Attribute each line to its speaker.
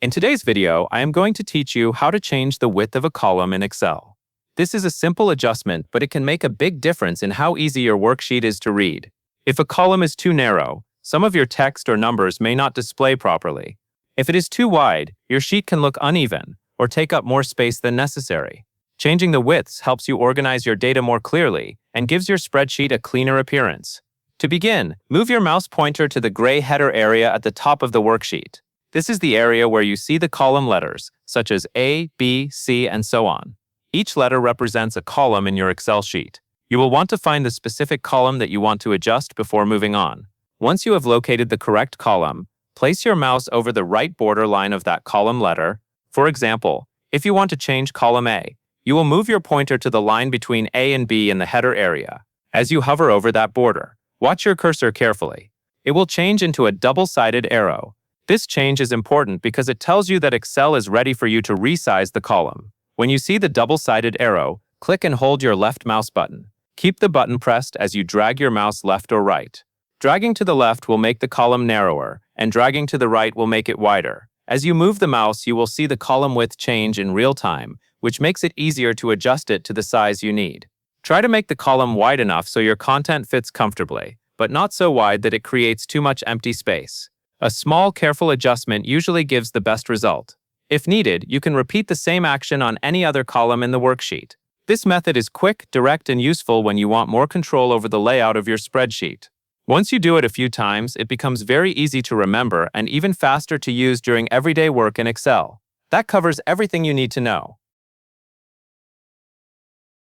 Speaker 1: In today's video, I am going to teach you how to change the width of a column in Excel. This is a simple adjustment, but it can make a big difference in how easy your worksheet is to read. If a column is too narrow, some of your text or numbers may not display properly. If it is too wide, your sheet can look uneven or take up more space than necessary. Changing the widths helps you organize your data more clearly and gives your spreadsheet a cleaner appearance. To begin, move your mouse pointer to the gray header area at the top of the worksheet. This is the area where you see the column letters, such as A, B, C, and so on. Each letter represents a column in your Excel sheet. You will want to find the specific column that you want to adjust before moving on. Once you have located the correct column, place your mouse over the right border line of that column letter. For example, if you want to change column A, you will move your pointer to the line between A and B in the header area. As you hover over that border, watch your cursor carefully. It will change into a double-sided arrow. This change is important because it tells you that Excel is ready for you to resize the column. When you see the double-sided arrow, click and hold your left mouse button. Keep the button pressed as you drag your mouse left or right. Dragging to the left will make the column narrower, and dragging to the right will make it wider. As you move the mouse, you will see the column width change in real time, which makes it easier to adjust it to the size you need. Try to make the column wide enough so your content fits comfortably, but not so wide that it creates too much empty space. A small, careful adjustment usually gives the best result. If needed, you can repeat the same action on any other column in the worksheet. This method is quick, direct, and useful when you want more control over the layout of your spreadsheet. Once you do it a few times, it becomes very easy to remember and even faster to use during everyday work in Excel. That covers everything you need to know.